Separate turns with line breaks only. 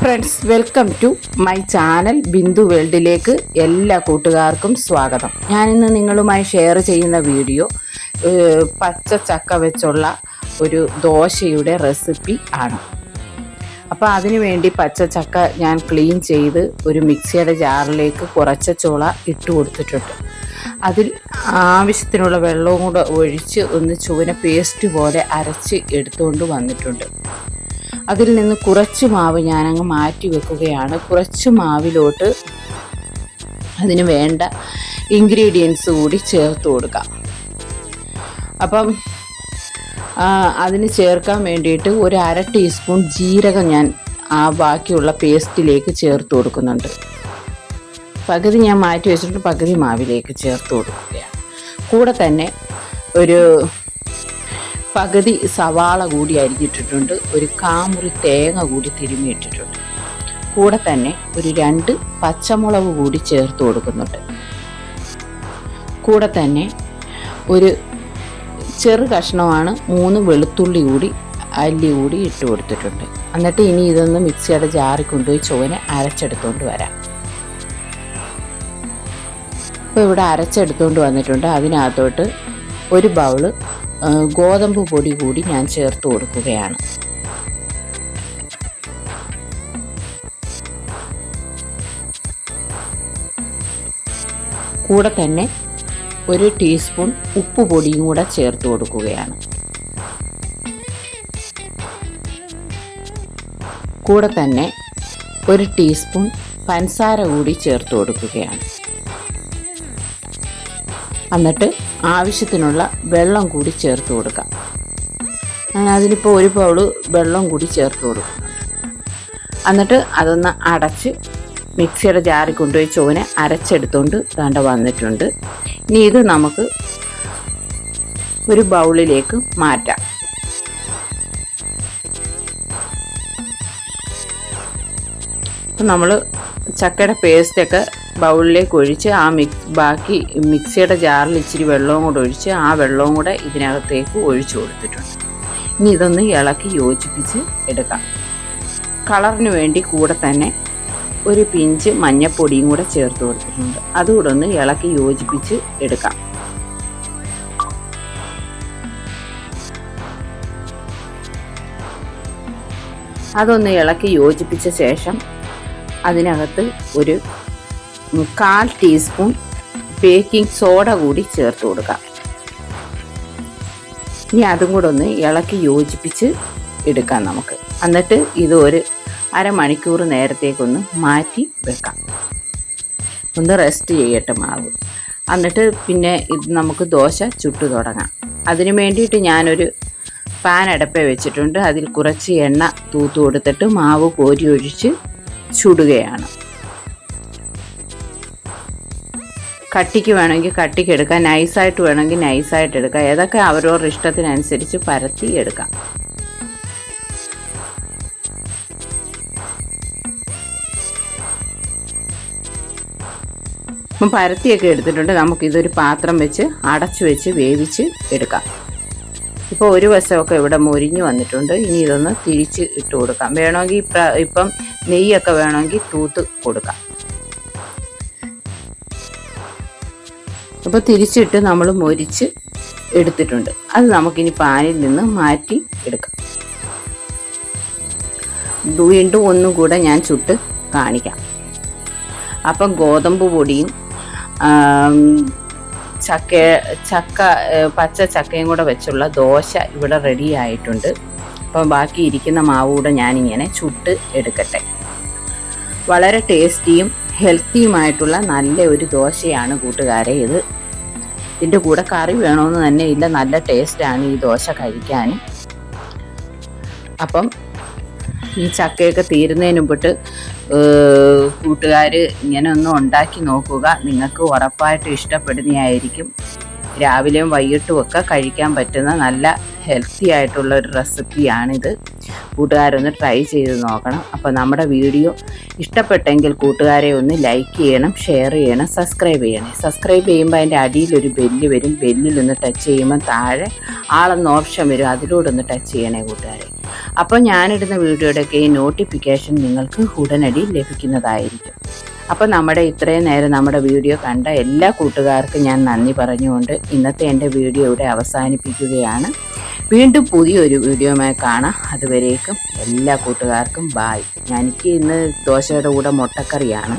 Friends, welcome to my channel Bindu വേൾഡിലേക്ക് എല്ലാ കൂട്ടുകാർക്കും സ്വാഗതം. ഞാനിന്ന് നിങ്ങളുമായി ഷെയർ ചെയ്യുന്ന വീഡിയോ പച്ച ചക്ക വെച്ചുള്ള ഒരു ദോശയുടെ റെസിപ്പി ആണ്. അപ്പോൾ അതിനു വേണ്ടി പച്ച ചക്ക ഞാൻ ക്ലീൻ ചെയ്ത് ഒരു മിക്സിയുടെ ജാറിലേക്ക് കുറച്ച് ചോള ഇട്ട് കൊടുത്തിട്ടുണ്ട്. അതിൽ ആവശ്യത്തിനുള്ള വെള്ളവും കൂടെ ഒഴിച്ച് ഒന്ന് ചുവന പേസ്റ്റ് പോലെ അരച്ച് എടുത്തുകൊണ്ട് വന്നിട്ടുണ്ട്. അതിൽ നിന്ന് കുറച്ച് മാവ് ഞാനങ്ങ് മാറ്റി വെക്കുകയാണ്. കുറച്ച് മാവിലോട്ട് അതിന് വേണ്ട ഇൻഗ്രീഡിയൻസ് കൂടി ചേർത്ത് കൊടുക്കാം. അപ്പം അതിന് ചേർക്കാൻ വേണ്ടിയിട്ട് ഒരു 1/2 ടീസ്പൂൺ ജീരകം ഞാൻ ബാക്കിയുള്ള പേസ്റ്റിലേക്ക് ചേർത്ത് കൊടുക്കുന്നുണ്ട്. പകുതി ഞാൻ മാറ്റി വെച്ചിട്ട് പകുതി മാവിലേക്ക് ചേർത്ത് കൊടുക്കുകയാണ്. കൂടെ തന്നെ ഒരു പകുതി സവാള കൂടി അരിഞ്ഞിട്ടിട്ടുണ്ട്. ഒരു കാമുറി തേങ്ങ കൂടി തിരുമ്മിയിട്ടിട്ടുണ്ട്. കൂടെ തന്നെ ഒരു 2 പച്ചമുളക് കൂടി ചേർത്ത് കൊടുക്കുന്നുണ്ട്. കൂടെ തന്നെ ഒരു ചെറു കഷ്ണമാണ് 3 വെളുത്തുള്ളി കൂടി അല്ലി കൂടി ഇട്ട് കൊടുത്തിട്ടുണ്ട്. എന്നിട്ട് ഇനി ഇതൊന്ന് മിക്സിയുടെ ജാറിൽ കൊണ്ടുപോയി ചുവനെ അരച്ചെടുത്തുകൊണ്ട് വരാം. ഇപ്പോൾ ഇവിടെ അരച്ചെടുത്തുകൊണ്ട് വന്നിട്ടുണ്ട്. അതിനകത്തോട്ട് ഒരു ബൗള് ഗോതമ്പ് പൊടി കൂടി ഞാൻ ചേർത്ത് കൊടുക്കുകയാണ്. കൂടെ തന്നെ ഒരു ടീസ്പൂൺ ഉപ്പ് പൊടിയും കൂടെ ചേർത്ത് കൊടുക്കുകയാണ്. കൂടെ തന്നെ ഒരു ടീസ്പൂൺ പഞ്ചസാര കൂടി ചേർത്ത് കൊടുക്കുകയാണ്. എന്നിട്ട് ആവശ്യത്തിനുള്ള വെള്ളം കൂടി ചേർത്ത് കൊടുക്കാം. ഞാൻ അതിലിപ്പോൾ ഒരു ബൗള് വെള്ളം കൂടി ചേർത്ത് കൊടുക്കുന്നുണ്ട്. എന്നിട്ട് അതൊന്ന് അടച്ച് മിക്സിയുടെ ജാറിൽ കൊണ്ടുപോയി ചുവനെ അരച്ചെടുത്തുകൊണ്ട് ദാണ്ട വന്നിട്ടുണ്ട്. ഇനി ഇത് നമുക്ക് ഒരു ബൗളിലേക്ക് മാറ്റാം. അപ്പം നമ്മൾ ചക്കയുടെ പേസ്റ്റൊക്കെ ബൗളിലേക്ക് ഒഴിച്ച് ബാക്കി മിക്സിയുടെ ജാറിൽ ഇച്ചിരി വെള്ളവും കൂടെ ഒഴിച്ച് ആ വെള്ളവും കൂടെ ഇതിനകത്തേക്ക് ഒഴിച്ചു കൊടുത്തിട്ടുണ്ട്. ഇനി ഇതൊന്ന് ഇളക്കി യോജിപ്പിച്ച് എടുക്കാം. കളറിന് വേണ്ടി കൂടെ തന്നെ ഒരു പിഞ്ച് മഞ്ഞൾപ്പൊടിയും കൂടെ ചേർത്ത് കൊടുത്തിട്ടുണ്ട്. അതുകൂടെ ഒന്ന് ഇളക്കി യോജിപ്പിച്ച് എടുക്കാം. അതൊന്ന് ഇളക്കി യോജിപ്പിച്ച ശേഷം അതിനകത്ത് ഒരു 1/4 ടീസ്പൂൺ ബേക്കിംഗ് സോഡ കൂടി ചേർത്ത് കൊടുക്കാം. ഇനി അതും കൂടെ ഒന്ന് ഇളക്കി യോജിപ്പിച്ച് എടുക്കാം നമുക്ക്. എന്നിട്ട് ഇത് ഒരു അരമണിക്കൂർ നേരത്തേക്കൊന്ന് മാറ്റി വെക്കാം. ഒന്ന് റെസ്റ്റ് ചെയ്യട്ടെ മാവ്. എന്നിട്ട് പിന്നെ ഇത് നമുക്ക് ദോശ ചുട്ടു തുടങ്ങാം. അതിന് വേണ്ടിയിട്ട് ഞാനൊരു പാൻ അടുപ്പേ വെച്ചിട്ടുണ്ട്. അതിൽ കുറച്ച് എണ്ണ തൂത്ത് കൊടുത്തിട്ട് മാവ് കോരി ഒഴിച്ച് ചുടുകയാണ്. കട്ടിക്ക് വേണമെങ്കിൽ കട്ടിക്ക് എടുക്കാം, നൈസായിട്ട് വേണമെങ്കിൽ നൈസായിട്ട് എടുക്കാം. ഏതൊക്കെ അവരവരുടെ ഇഷ്ടത്തിനനുസരിച്ച് പരത്തി എടുക്കാം. അപ്പം പരത്തിയൊക്കെ എടുത്തിട്ടുണ്ട്. നമുക്കിതൊരു പാത്രം വെച്ച് അടച്ചു വെച്ച് വേവിച്ച് എടുക്കാം. ഇപ്പോൾ ഒരു വശമൊക്കെ ഇവിടെ മൊരിഞ്ഞ് വന്നിട്ടുണ്ട്. ഇനി ഇതൊന്ന് തിരിച്ച് ഇട്ട് കൊടുക്കാം. വേണമെങ്കിൽ ഇപ്പം നെയ്യൊക്കെ വേണമെങ്കിൽ തൂത്ത് കൊടുക്കാം. അപ്പോൾ തിരിച്ചിട്ട് നമ്മൾ മൊരിച്ച് എടുത്തിട്ടുണ്ട്. അത് നമുക്കിനി പാനിൽ നിന്ന് മാറ്റി എടുക്കാം. വീണ്ടും ഒന്നും കൂടെ ഞാൻ ചുട്ട് കാണിക്കാം. അപ്പം ഗോതമ്പ് പൊടിയും പച്ച ചക്കയും കൂടെ വെച്ചുള്ള ദോശ ഇവിടെ റെഡി ആയിട്ടുണ്ട്. അപ്പം ബാക്കി ഇരിക്കുന്ന മാവ് കൂടെ ഞാനിങ്ങനെ ചുട്ട് എടുക്കട്ടെ. വളരെ ടേസ്റ്റിയും ഹെൽത്തിയുമായിട്ടുള്ള നല്ല ഒരു ദോശയാണ് കൂട്ടുകാരെ ഇത്. ഇതിൻ്റെ കൂടെ കറി വേണമെന്ന് തന്നെ ഇല്ല, നല്ല ടേസ്റ്റാണ് ഈ ദോശ കഴിക്കാൻ. അപ്പം ഈ ചക്കയൊക്കെ തീരുന്നതിന് മുമ്പിട്ട് കൂട്ടുകാർ ഇങ്ങനെ ഒന്ന് ഉണ്ടാക്കി നോക്കുക. നിങ്ങൾക്ക് ഉറപ്പായിട്ടും ഇഷ്ടപ്പെടുന്നതായിരിക്കും. രാവിലെയും വൈകിട്ടും ഒക്കെ കഴിക്കാൻ പറ്റുന്ന നല്ല ഹെൽത്തി ആയിട്ടുള്ള ഒരു റെസിപ്പിയാണിത്. കൂട്ടുകാരൊന്ന് ട്രൈ ചെയ്ത് നോക്കണം. അപ്പോൾ നമ്മുടെ വീഡിയോ ഇഷ്ടപ്പെട്ടെങ്കിൽ കൂട്ടുകാരെ ഒന്ന് ലൈക്ക് ചെയ്യണം, ഷെയർ ചെയ്യണം, സബ്സ്ക്രൈബ് ചെയ്യണം. സബ്സ്ക്രൈബ് ചെയ്യുമ്പോൾ അതിൻ്റെ അടിയിലൊരു ബെല്ല് വരും. ബെല്ലിലൊന്ന് ടച്ച് ചെയ്യുമ്പോൾ താഴെ ആളെന്ന ഓപ്ഷൻ വരും. അതിലൂടെ ഒന്ന് ടച്ച് ചെയ്യണേ കൂട്ടുകാരെ. അപ്പോൾ ഞാനിടുന്ന വീഡിയോയുടെയൊക്കെ ഈ നോട്ടിഫിക്കേഷൻ നിങ്ങൾക്ക് ഉടനടി ലഭിക്കുന്നതായിരിക്കും. അപ്പോൾ നമ്മുടെ ഇത്രയും നേരം നമ്മുടെ വീഡിയോ കണ്ട എല്ലാ കൂട്ടുകാർക്കും ഞാൻ നന്ദി പറഞ്ഞുകൊണ്ട് ഇന്നത്തെ എൻ്റെ വീഡിയോ ഇവിടെ അവസാനിപ്പിക്കുകയാണ്. വീണ്ടും പുതിയൊരു വീഡിയോയുമായി കാണാം. അതുവരേക്കും എല്ലാ കൂട്ടുകാർക്കും ബായ്. എനിക്ക് ഇന്ന് ദോശയുടെ കൂടെ മുട്ടക്കറിയാണ്.